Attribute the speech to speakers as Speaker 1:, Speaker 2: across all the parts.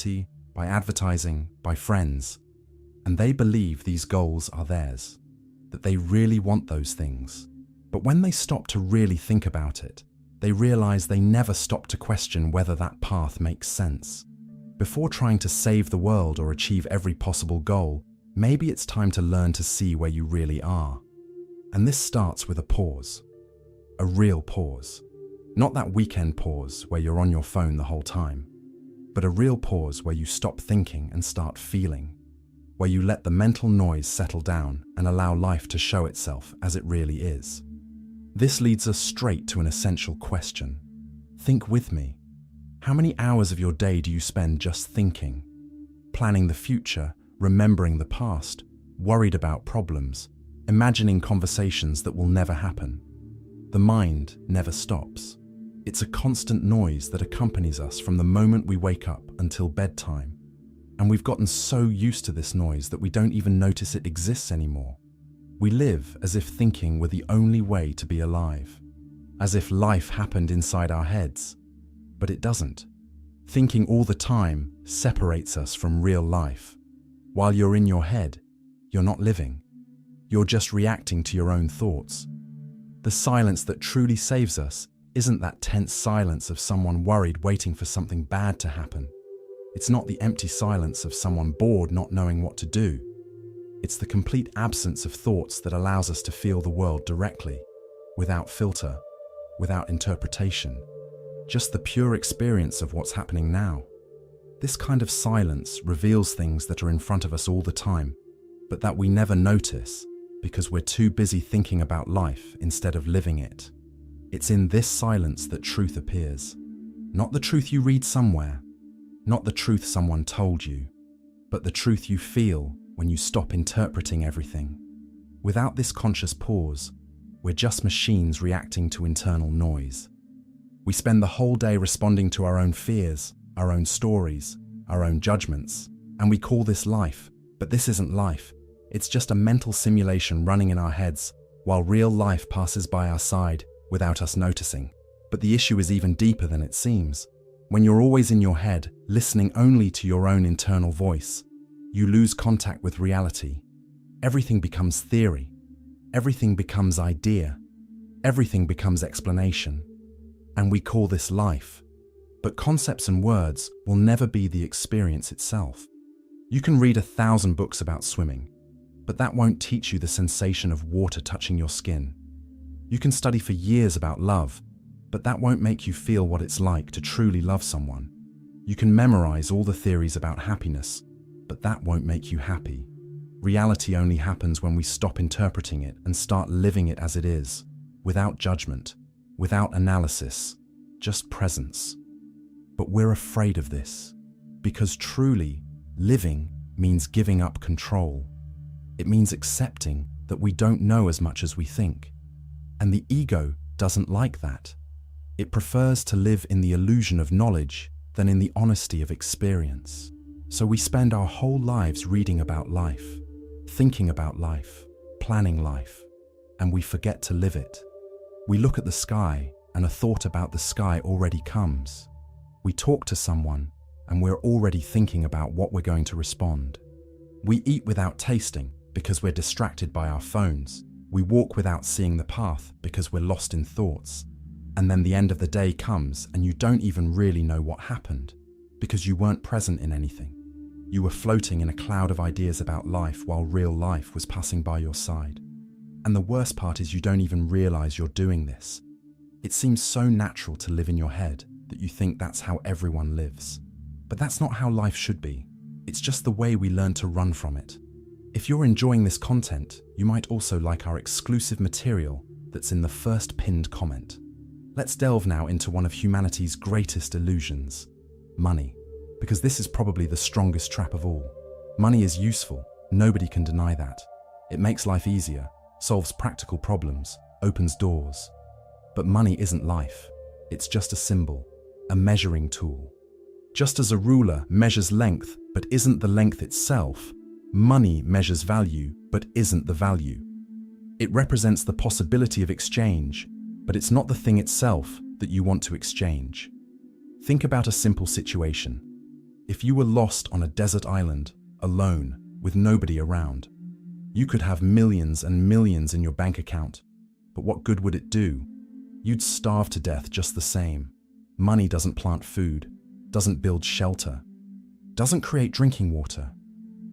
Speaker 1: identity, by advertising, by friends. And they believe these goals are theirs, that they really want those things. But when they stop to really think about it, they realize they never stop to question whether that path makes sense. Before trying to save the world or achieve every possible goal, maybe it's time to learn to see where you really are. And this starts with a pause. A real pause. Not that weekend pause where you're on your phone the whole time, but a real pause where you stop thinking and start feeling, where you let the mental noise settle down and allow life to show itself as it really is. This leads us straight to an essential question. Think with me. How many hours of your day do you spend just thinking? Planning the future, remembering the past, worried about problems, imagining conversations that will never happen. The mind never stops. It's a constant noise that accompanies us from the moment we wake up until bedtime. And we've gotten so used to this noise that we don't even notice it exists anymore. We live as if thinking were the only way to be alive, as if life happened inside our heads. But it doesn't. Thinking all the time separates us from real life. While you're in your head, you're not living. You're just reacting to your own thoughts. The silence that truly saves us isn't that tense silence of someone worried waiting for something bad to happen. It's not the empty silence of someone bored not knowing what to do. It's the complete absence of thoughts that allows us to feel the world directly, without filter, without interpretation, just the pure experience of what's happening now. This kind of silence reveals things that are in front of us all the time, but that we never notice because we're too busy thinking about life instead of living it. It's in this silence that truth appears. Not the truth you read somewhere, not the truth someone told you, but the truth you feel when you stop interpreting everything. Without this conscious pause, we're just machines reacting to internal noise. We spend the whole day responding to our own fears, our own stories, our own judgments, and we call this life, but this isn't life. It's just a mental simulation running in our heads while real life passes by our side without us noticing. But the issue is even deeper than it seems. When you're always in your head, listening only to your own internal voice, you lose contact with reality. Everything becomes theory. Everything becomes idea. Everything becomes explanation. And we call this life. But concepts and words will never be the experience itself. You can read 1,000 books about swimming, but that won't teach you the sensation of water touching your skin. You can study for years about love, but that won't make you feel what it's like to truly love someone. You can memorize all the theories about happiness, but that won't make you happy. Reality only happens when we stop interpreting it and start living it as it is, without judgment, without analysis, just presence. But we're afraid of this, because truly, living means giving up control. It means accepting that we don't know as much as we think. And the ego doesn't like that. It prefers to live in the illusion of knowledge than in the honesty of experience. So we spend our whole lives reading about life, thinking about life, planning life, and we forget to live it. We look at the sky and a thought about the sky already comes. We talk to someone and we're already thinking about what we're going to respond. We eat without tasting because we're distracted by our phones. We walk without seeing the path because we're lost in thoughts. And then the end of the day comes and you don't even really know what happened because you weren't present in anything. You were floating in a cloud of ideas about life while real life was passing by your side. And the worst part is you don't even realize you're doing this. It seems so natural to live in your head that you think that's how everyone lives. But that's not how life should be. It's just the way we learn to run from it. If you're enjoying this content, you might also like our exclusive material that's in the first pinned comment. Let's delve now into one of humanity's greatest illusions, money. Because this is probably the strongest trap of all. Money is useful, nobody can deny that. It makes life easier, solves practical problems, opens doors. But money isn't life. It's just a symbol, a measuring tool. Just as a ruler measures length but isn't the length itself, money measures value but isn't the value. It represents the possibility of exchange, but it's not the thing itself that you want to exchange. Think about a simple situation. If you were lost on a desert island, alone, with nobody around, you could have millions and millions in your bank account, but what good would it do? You'd starve to death just the same. Money doesn't plant food, doesn't build shelter, doesn't create drinking water.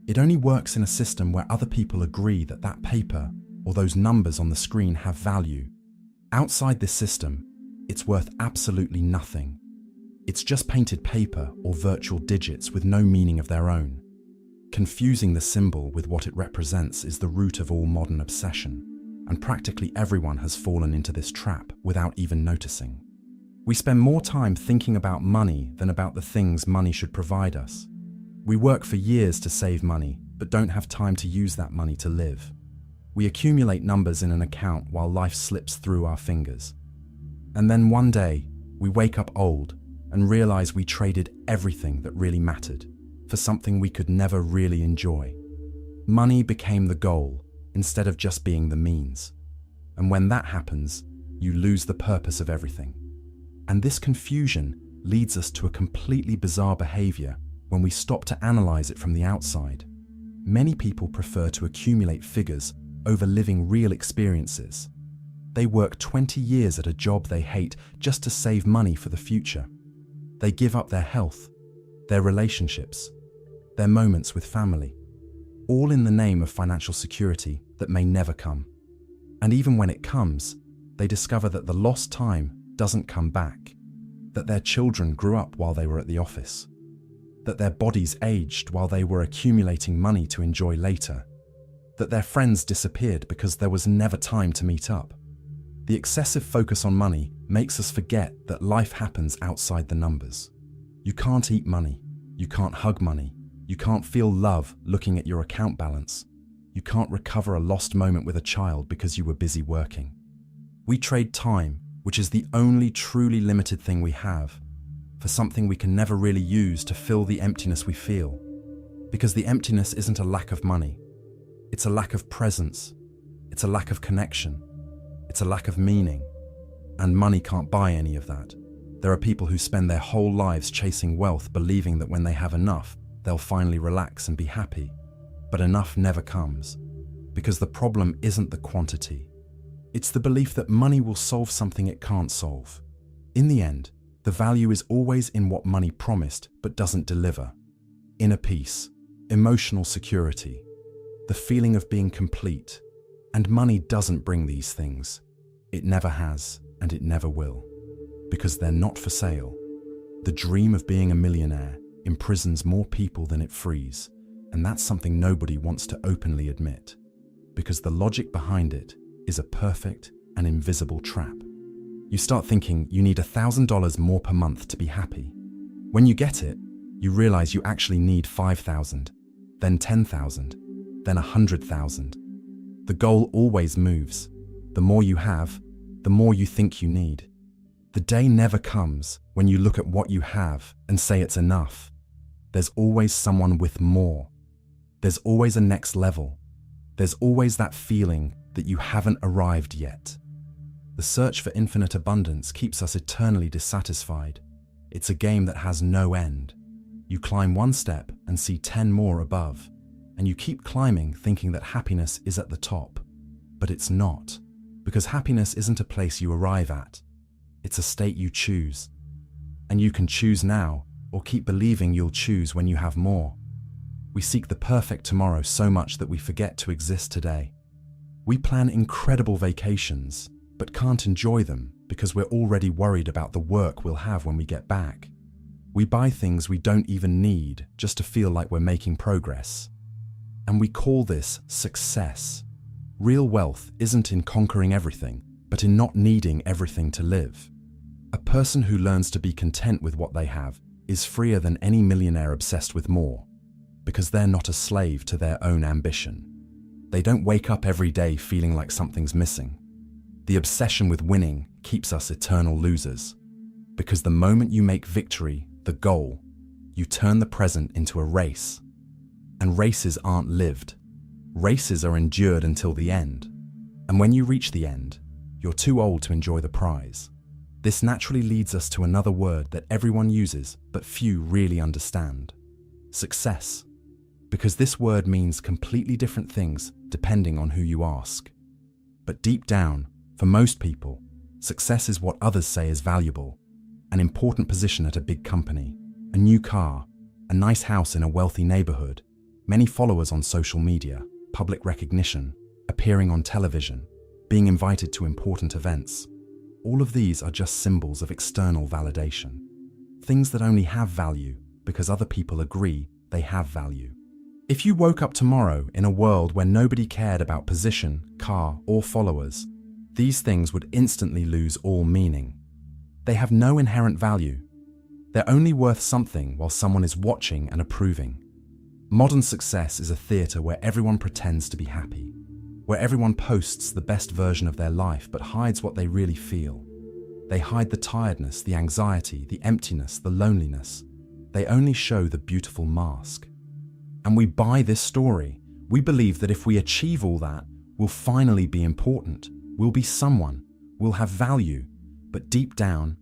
Speaker 1: It only works in a system where other people agree that that paper or those numbers on the screen have value. Outside this system, it's worth absolutely nothing. It's just painted paper or virtual digits with no meaning of their own. Confusing the symbol with what it represents is the root of all modern obsession, and practically everyone has fallen into this trap without even noticing. We spend more time thinking about money than about the things money should provide us. We work for years to save money, but don't have time to use that money to live. We accumulate numbers in an account while life slips through our fingers. And then one day, we wake up old and realize we traded everything that really mattered for something we could never really enjoy. Money became the goal instead of just being the means. And when that happens, you lose the purpose of everything. And this confusion leads us to a completely bizarre behavior when we stop to analyze it from the outside. Many people prefer to accumulate figures over living real experiences. They work 20 years at a job they hate just to save money for the future. They give up their health, their relationships, their moments with family, all in the name of financial security that may never come. And even when it comes, they discover that the lost time doesn't come back, that their children grew up while they were at the office, that their bodies aged while they were accumulating money to enjoy later, that their friends disappeared because there was never time to meet up. The excessive focus on money makes us forget that life happens outside the numbers. You can't eat money, you can't hug money, you can't feel love looking at your account balance, you can't recover a lost moment with a child because you were busy working. We trade time, which is the only truly limited thing we have, for something we can never really use to fill the emptiness we feel. Because the emptiness isn't a lack of money. It's a lack of presence. It's a lack of connection. It's a lack of meaning. And money can't buy any of that. There are people who spend their whole lives chasing wealth, believing that when they have enough, they'll finally relax and be happy. But enough never comes. Because the problem isn't the quantity. It's the belief that money will solve something it can't solve. In the end, the value is always in what money promised but doesn't deliver. Inner peace, emotional security, the feeling of being complete. And money doesn't bring these things. It never has, and it never will. Because they're not for sale. The dream of being a millionaire imprisons more people than it frees, and that's something nobody wants to openly admit. Because the logic behind it is a perfect and invisible trap. You start thinking you need $1,000 more per month to be happy. When you get it, you realize you actually need 5,000, then 10,000, then 100,000. The goal always moves. The more you have, the more you think you need. The day never comes when you look at what you have and say it's enough. There's always someone with more. There's always a next level. There's always that feeling that you haven't arrived yet. The search for infinite abundance keeps us eternally dissatisfied. It's a game that has no end. You climb one step and see 10 more above, and you keep climbing thinking that happiness is at the top. But it's not, because happiness isn't a place you arrive at. It's a state you choose. And you can choose now, or keep believing you'll choose when you have more. We seek the perfect tomorrow so much that we forget to exist today. We plan incredible vacations, but can't enjoy them because we're already worried about the work we'll have when we get back. We buy things we don't even need just to feel like we're making progress. And we call this success. Real wealth isn't in conquering everything, but in not needing everything to live. A person who learns to be content with what they have is freer than any millionaire obsessed with more, because they're not a slave to their own ambition. They don't wake up every day feeling like something's missing. The obsession with winning keeps us eternal losers, because the moment you make victory the goal, you turn the present into a race. And races aren't lived. Races are endured until the end. And when you reach the end, you're too old to enjoy the prize. This naturally leads us to another word that everyone uses, but few really understand. Success. Because this word means completely different things depending on who you ask. But deep down, for most people, success is what others say is valuable. An important position at a big company, a new car, a nice house in a wealthy neighborhood, many followers on social media, public recognition, appearing on television, being invited to important events. All of these are just symbols of external validation. Things that only have value because other people agree they have value. If you woke up tomorrow in a world where nobody cared about position, car, or followers, these things would instantly lose all meaning. They have no inherent value. They're only worth something while someone is watching and approving. Modern success is a theater where everyone pretends to be happy, where everyone posts the best version of their life but hides what they really feel. They hide the tiredness, the anxiety, the emptiness, the loneliness. They only show the beautiful mask. And we buy this story. We believe that if we achieve all that, we'll finally be important, we'll be someone, we'll have value. But deep down,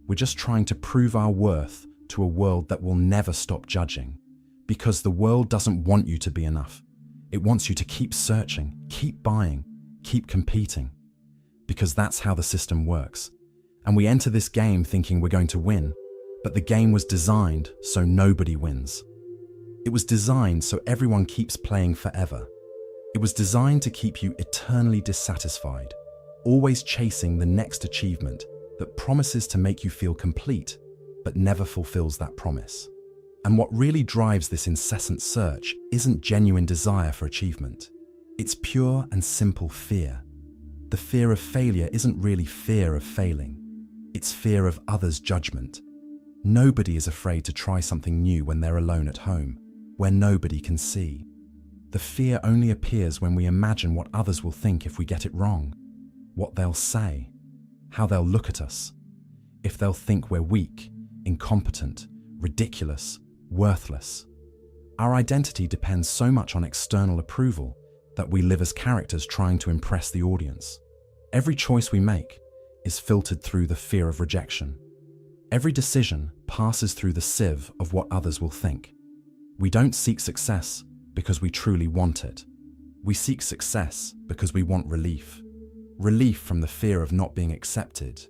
Speaker 1: we're just trying to prove our worth to a world that will never stop judging. Because the world doesn't want you to be enough. It wants you to keep searching, keep buying, keep competing. Because that's how the system works. And we enter this game thinking we're going to win, but the game was designed so nobody wins. It was designed so everyone keeps playing forever. It was designed to keep you eternally dissatisfied, always chasing the next achievement that promises to make you feel complete, but never fulfills that promise. And what really drives this incessant search isn't genuine desire for achievement. It's pure and simple fear. The fear of failure isn't really fear of failing. It's fear of others' judgment. Nobody is afraid to try something new when they're alone at home, where nobody can see. The fear only appears when we imagine what others will think if we get it wrong, what they'll say, how they'll look at us, if they'll think we're weak, incompetent, ridiculous, worthless. Our identity depends so much on external approval that we live as characters trying to impress the audience. Every choice we make is filtered through the fear of rejection. Every decision passes through the sieve of what others will think. We don't seek success because we truly want it. We seek success because we want relief. Relief from the fear of not being accepted.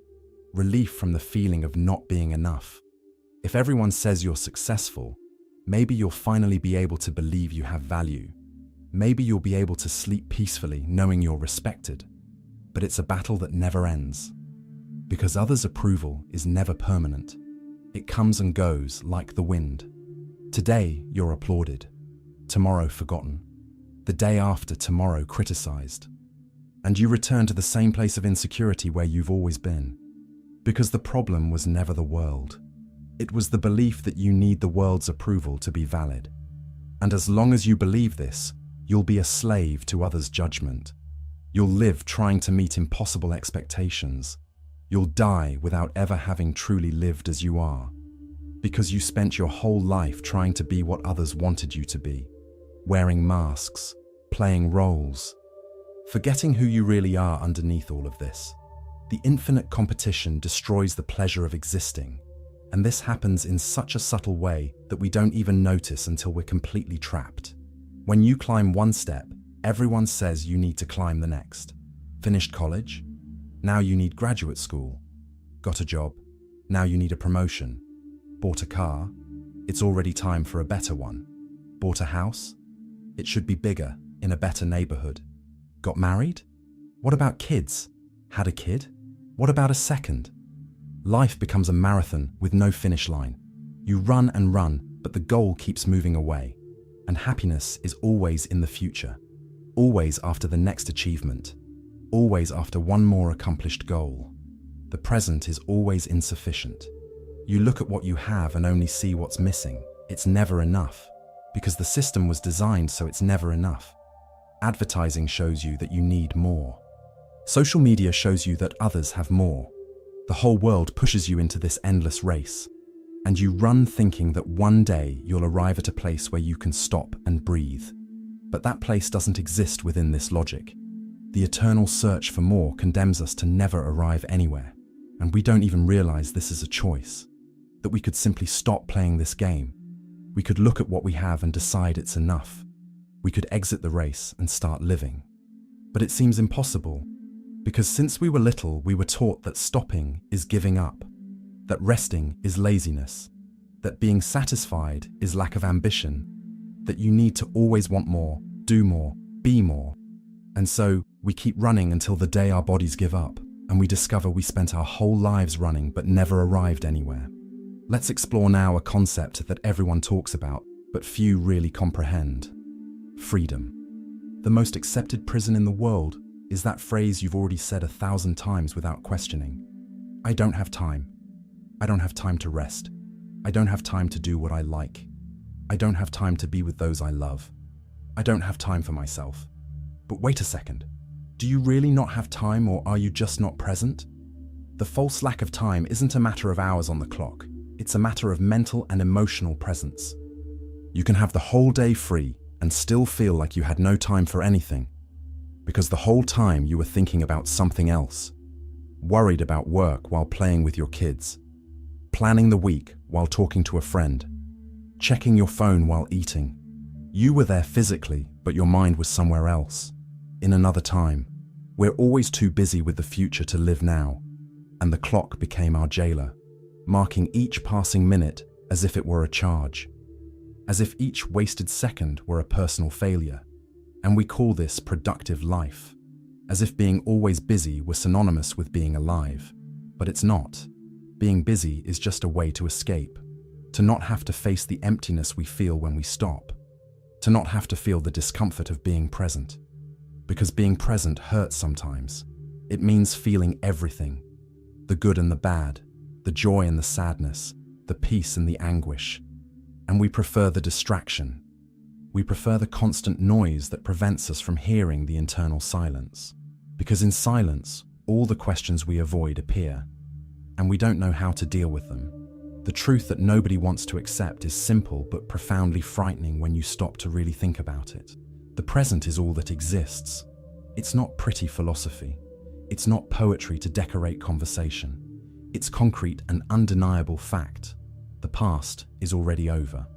Speaker 1: Relief from the feeling of not being enough. If everyone says you're successful, maybe you'll finally be able to believe you have value. Maybe you'll be able to sleep peacefully knowing you're respected. But it's a battle that never ends. Because others' approval is never permanent. It comes and goes like the wind. Today, you're applauded. Tomorrow, forgotten. The day after tomorrow, criticized. And you return to the same place of insecurity where you've always been. Because the problem was never the world. It was the belief that you need the world's approval to be valid. And as long as you believe this, you'll be a slave to others' judgment. You'll live trying to meet impossible expectations. You'll die without ever having truly lived as you are. Because you spent your whole life trying to be what others wanted you to be. Wearing masks, playing roles, forgetting who you really are underneath all of this. The infinite competition destroys the pleasure of existing. And this happens in such a subtle way that we don't even notice until we're completely trapped. When you climb one step, everyone says you need to climb the next. Finished college? Now you need graduate school. Got a job? Now you need a promotion. Bought a car? It's already time for a better one. Bought a house? It should be bigger, in a better neighborhood. Got married? What about kids? Had a kid? What about a second? Life becomes a marathon with no finish line. You run and run, but the goal keeps moving away. And happiness is always in the future. Always after the next achievement. Always after one more accomplished goal. The present is always insufficient. You look at what you have and only see what's missing. It's never enough. Because the system was designed so it's never enough. Advertising shows you that you need more. Social media shows you that others have more. The whole world pushes you into this endless race. And you run thinking that one day you'll arrive at a place where you can stop and breathe. But that place doesn't exist within this logic. The eternal search for more condemns us to never arrive anywhere. And we don't even realize this is a choice. That we could simply stop playing this game. We could look at what we have and decide it's enough. We could exit the race and start living. But it seems impossible, because since we were little, we were taught that stopping is giving up, that resting is laziness, that being satisfied is lack of ambition, that you need to always want more, do more, be more. And so we keep running until the day our bodies give up, and we discover we spent our whole lives running but never arrived anywhere. Let's explore now a concept that everyone talks about, but few really comprehend: freedom. The most accepted prison in the world is that phrase you've already said 1,000 times without questioning. I don't have time. I don't have time to rest. I don't have time to do what I like. I don't have time to be with those I love. I don't have time for myself. But wait a second. Do you really not have time, or are you just not present? The false lack of time isn't a matter of hours on the clock. It's a matter of mental and emotional presence. You can have the whole day free and still feel like you had no time for anything, because the whole time you were thinking about something else, worried about work while playing with your kids, planning the week while talking to a friend, checking your phone while eating. You were there physically, but your mind was somewhere else, in another time. We're always too busy with the future to live now, and the clock became our jailer, marking each passing minute as if it were a charge, as if each wasted second were a personal failure. And we call this productive life, as if being always busy was synonymous with being alive. But it's not. Being busy is just a way to escape, to not have to face the emptiness we feel when we stop, to not have to feel the discomfort of being present. Because being present hurts sometimes. It means feeling everything, the good and the bad, the joy and the sadness, the peace and the anguish. And we prefer the distraction. We prefer the constant noise that prevents us from hearing the internal silence. Because in silence, all the questions we avoid appear, and we don't know how to deal with them. The truth that nobody wants to accept is simple but profoundly frightening when you stop to really think about it. The present is all that exists. It's not pretty philosophy. It's not poetry to decorate conversation. It's concrete and undeniable fact. The past is already over.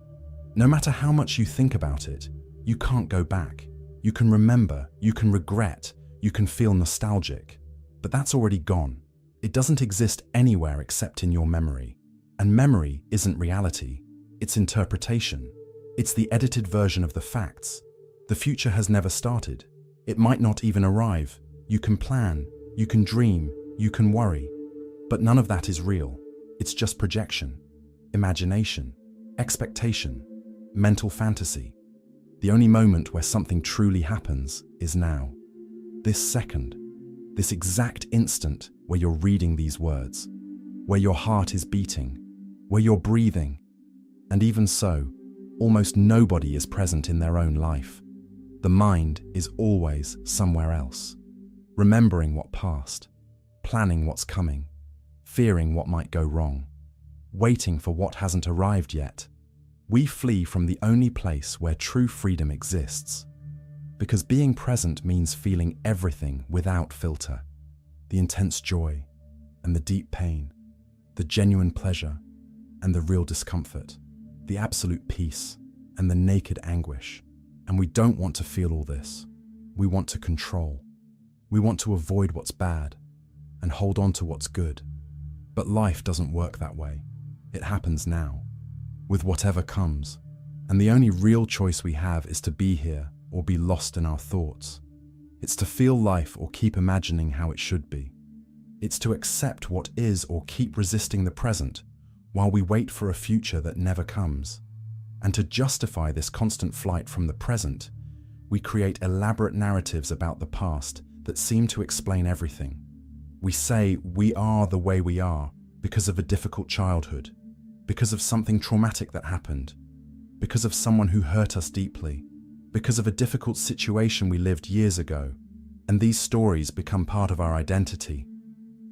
Speaker 1: No matter how much you think about it, you can't go back. You can remember, you can regret, you can feel nostalgic, but that's already gone. It doesn't exist anywhere except in your memory. And memory isn't reality, it's interpretation. It's the edited version of the facts. The future has never started. It might not even arrive. You can plan, you can dream, you can worry, but none of that is real. It's just projection, imagination, expectation, mental fantasy. The only moment where something truly happens is now. This second, this exact instant where you're reading these words, where your heart is beating, where you're breathing. And even so, almost nobody is present in their own life. The mind is always somewhere else, remembering what passed, planning what's coming, fearing what might go wrong, waiting for what hasn't arrived yet. We flee from the only place where true freedom exists, because being present means feeling everything without filter, the intense joy and the deep pain, the genuine pleasure and the real discomfort, the absolute peace and the naked anguish. And we don't want to feel all this. We want to control. We want to avoid what's bad and hold on to what's good. But life doesn't work that way. It happens now, with whatever comes. And the only real choice we have is to be here or be lost in our thoughts. It's to feel life or keep imagining how it should be. It's to accept what is or keep resisting the present while we wait for a future that never comes. And to justify this constant flight from the present, we create elaborate narratives about the past that seem to explain everything. We say we are the way we are because of a difficult childhood, because of something traumatic that happened, because of someone who hurt us deeply, because of a difficult situation we lived years ago. And these stories become part of our identity.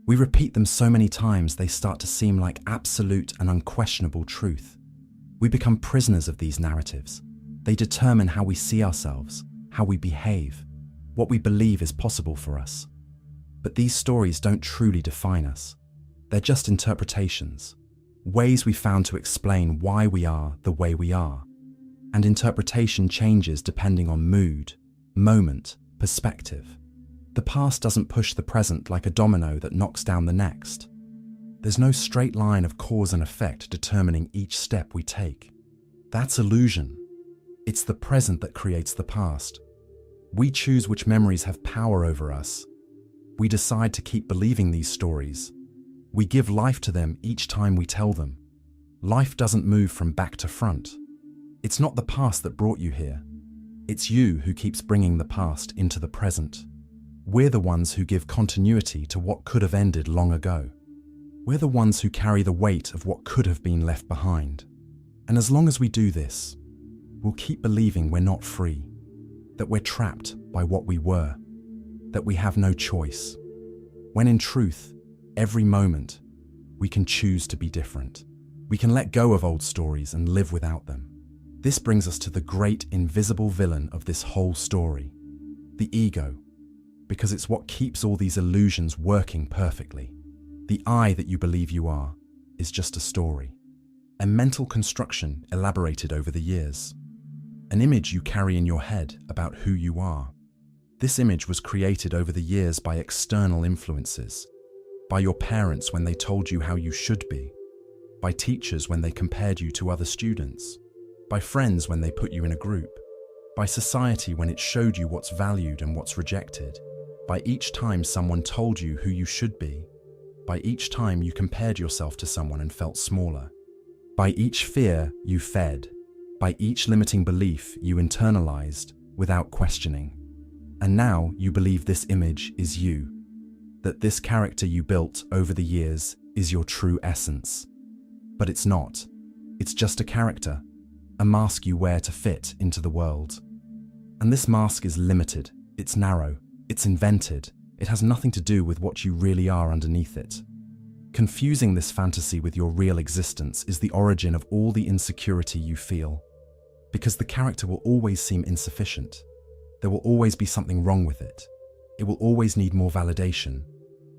Speaker 1: We repeat them so many times they start to seem like absolute and unquestionable truth. We become prisoners of these narratives. They determine how we see ourselves, how we behave, what we believe is possible for us. But these stories don't truly define us. They're just interpretations. ways we found to explain why we are the way we are. And interpretation changes depending on mood, moment, perspective. The past doesn't push the present like a domino that knocks down the next. There's no straight line of cause and effect determining each step we take. That's illusion. It's the present that creates the past. We choose which memories have power over us. We decide to keep believing these stories. We give life to them each time we tell them. Life doesn't move from back to front. It's not the past that brought you here. It's you who keeps bringing the past into the present. We're the ones who give continuity to what could have ended long ago. We're the ones who carry the weight of what could have been left behind. And as long as we do this, we'll keep believing we're not free, that we're trapped by what we were, that we have no choice, when in truth, every moment, we can choose to be different. We can let go of old stories and live without them. This brings us to the great invisible villain of this whole story, the ego, because it's what keeps all these illusions working perfectly. The I that you believe you are is just a story, a mental construction elaborated over the years, an image you carry in your head about who you are. This image was created over the years by external influences, by your parents when they told you how you should be, by teachers when they compared you to other students, by friends when they put you in a group, by society when it showed you what's valued and what's rejected, by each time someone told you who you should be, by each time you compared yourself to someone and felt smaller, by each fear you fed, by each limiting belief you internalized without questioning. And now you believe this image is you, that this character you built over the years is your true essence. But it's not. It's just a character, a mask you wear to fit into the world. And this mask is limited, it's narrow, it's invented, it has nothing to do with what you really are underneath it. Confusing this fantasy with your real existence is the origin of all the insecurity you feel. Because the character will always seem insufficient. There will always be something wrong with it. It will always need more validation,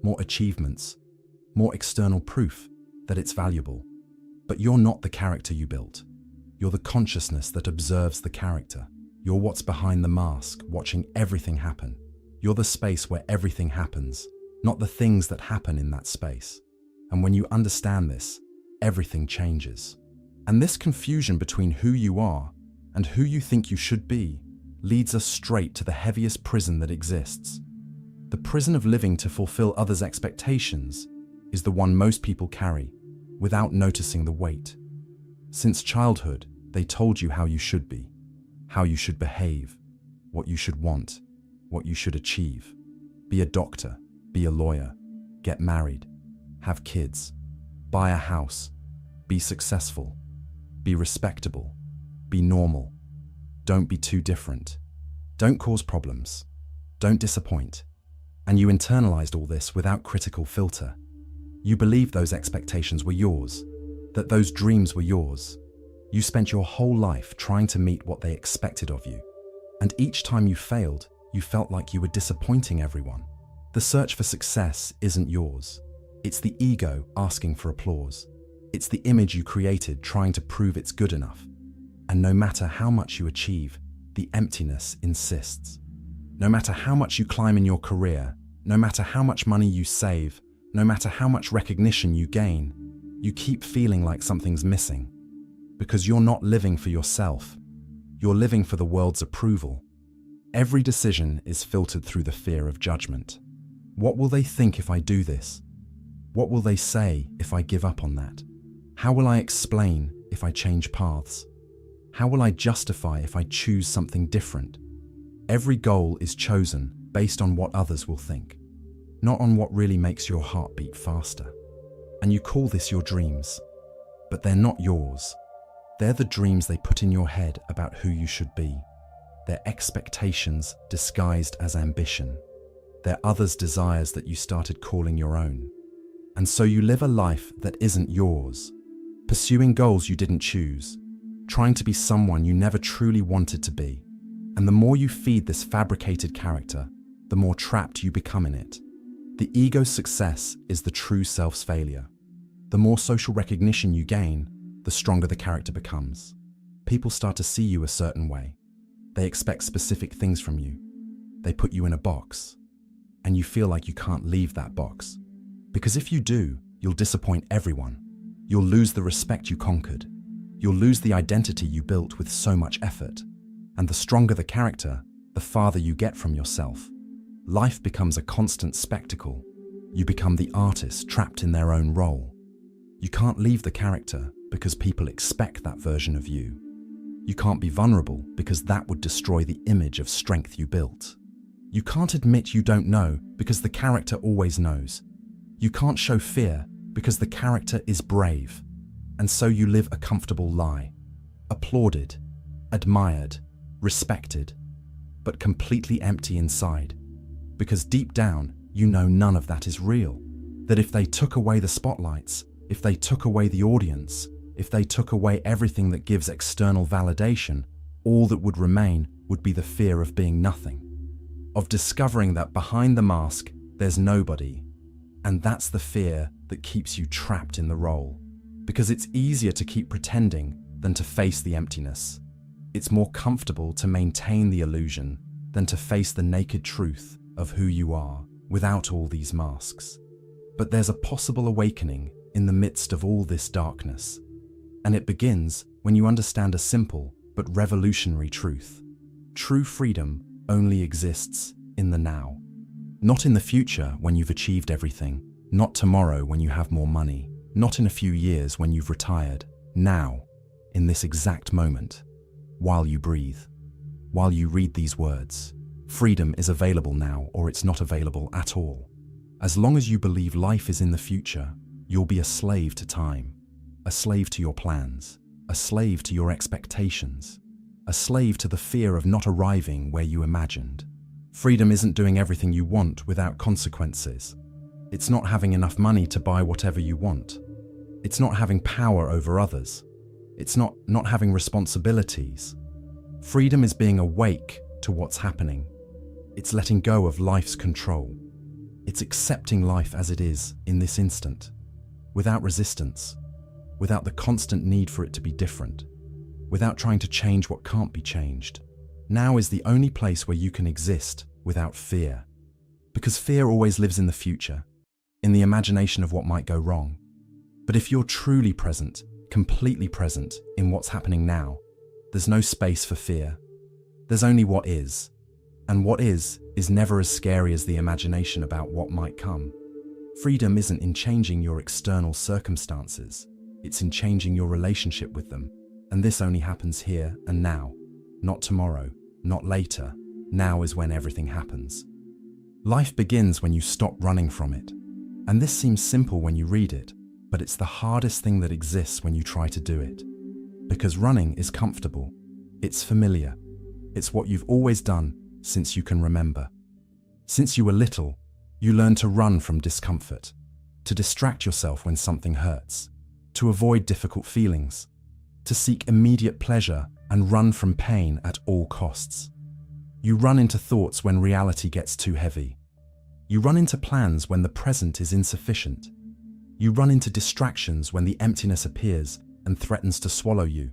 Speaker 1: more achievements, more external proof that it's valuable. But you're not the character you built. You're the consciousness that observes the character. You're what's behind the mask, watching everything happen. You're the space where everything happens, not the things that happen in that space. And when you understand this, everything changes. And this confusion between who you are and who you think you should be leads us straight to the heaviest prison that exists. The prison of living to fulfill others' expectations is the one most people carry without noticing the weight. Since childhood, they told you how you should be, how you should behave, what you should want, what you should achieve. Be a doctor, be a lawyer, get married, have kids, buy a house, be successful, be respectable, be normal. Don't be too different. Don't cause problems. Don't disappoint. And you internalized all this without critical filter. You believed those expectations were yours, that those dreams were yours. You spent your whole life trying to meet what they expected of you. And each time you failed, you felt like you were disappointing everyone. The search for success isn't yours. It's the ego asking for applause. It's the image you created trying to prove it's good enough. And no matter how much you achieve, the emptiness insists. No matter how much you climb in your career, no matter how much money you save, no matter how much recognition you gain, you keep feeling like something's missing. Because you're not living for yourself. You're living for the world's approval. Every decision is filtered through the fear of judgment. What will they think if I do this? What will they say if I give up on that? How will I explain if I change paths? How will I justify if I choose something different? Every goal is chosen based on what others will think, not on what really makes your heart beat faster. And you call this your dreams, but they're not yours. They're the dreams they put in your head about who you should be. They're expectations disguised as ambition. They're others' desires that you started calling your own. And so you live a life that isn't yours, pursuing goals you didn't choose, trying to be someone you never truly wanted to be. And the more you feed this fabricated character, the more trapped you become in it. The ego's success is the true self's failure. The more social recognition you gain, the stronger the character becomes. People start to see you a certain way. They expect specific things from you. They put you in a box, and you feel like you can't leave that box. Because if you do, you'll disappoint everyone. You'll lose the respect you conquered. You'll lose the identity you built with so much effort. And the stronger the character, the farther you get from yourself. Life becomes a constant spectacle. You become the artist trapped in their own role. You can't leave the character because people expect that version of you. You can't be vulnerable because that would destroy the image of strength you built. You can't admit you don't know because the character always knows. You can't show fear because the character is brave. And so you live a comfortable lie. Applauded, admired, respected, but completely empty inside. Because deep down, you know none of that is real. That if they took away the spotlights, if they took away the audience, if they took away everything that gives external validation, all that would remain would be the fear of being nothing. Of discovering that behind the mask, there's nobody. And that's the fear that keeps you trapped in the role. Because it's easier to keep pretending than to face the emptiness. It's more comfortable to maintain the illusion than to face the naked truth of who you are without all these masks. But there's a possible awakening in the midst of all this darkness. And it begins when you understand a simple but revolutionary truth. True freedom only exists in the now. Not in the future when you've achieved everything. Not tomorrow when you have more money. Not in a few years when you've retired. Now, in this exact moment, while you breathe, while you read these words. Freedom is available now, or it's not available at all. As long as you believe life is in the future, you'll be a slave to time, a slave to your plans, a slave to your expectations, a slave to the fear of not arriving where you imagined. Freedom isn't doing everything you want without consequences. It's not having enough money to buy whatever you want. It's not having power over others. It's not having responsibilities. Freedom is being awake to what's happening. It's letting go of life's control. It's accepting life as it is in this instant, without resistance, without the constant need for it to be different, without trying to change what can't be changed. Now is the only place where you can exist without fear. Because fear always lives in the future, in the imagination of what might go wrong. But if you're truly present, completely present in what's happening now, there's no space for fear. There's only what is. And what is never as scary as the imagination about what might come. Freedom isn't in changing your external circumstances. It's in changing your relationship with them. And this only happens here and now. Not tomorrow, not later. Now is when everything happens. Life begins when you stop running from it. And this seems simple when you read it, but it's the hardest thing that exists when you try to do it. Because running is comfortable. It's familiar. It's what you've always done since you can remember. Since you were little, you learned to run from discomfort, to distract yourself when something hurts, to avoid difficult feelings, to seek immediate pleasure and run from pain at all costs. You run into thoughts when reality gets too heavy. You run into plans when the present is insufficient. You run into distractions when the emptiness appears and threatens to swallow you.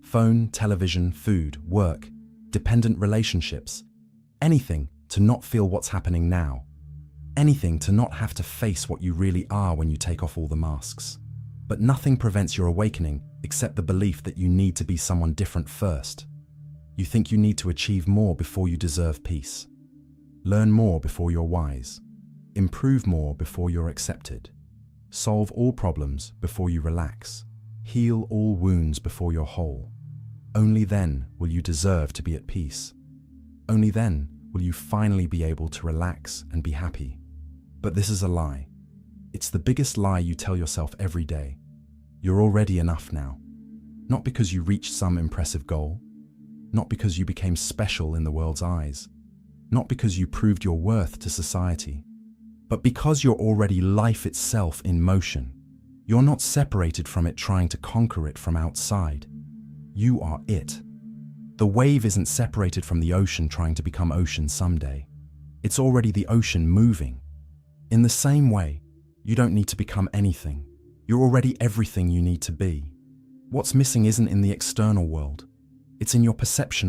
Speaker 1: Phone, television, food, work, dependent relationships. Anything to not feel what's happening now. Anything to not have to face what you really are when you take off all the masks. But nothing prevents your awakening except the belief that you need to be someone different first. You think you need to achieve more before you deserve peace. Learn more before you're wise. Improve more before you're accepted. Solve all problems before you relax. Heal all wounds before you're whole. Only then will you deserve to be at peace. Only then will you finally be able to relax and be happy. But this is a lie. It's the biggest lie you tell yourself every day. You're already enough now. Not because you reached some impressive goal. Not because you became special in the world's eyes. Not because you proved your worth to society. But because you're already life itself in motion. You're not separated from it trying to conquer it from outside. You are it. The wave isn't separated from the ocean trying to become ocean someday. It's already the ocean moving. In the same way, you don't need to become anything. You're already everything you need to be. What's missing isn't in the external world. It's in your perception of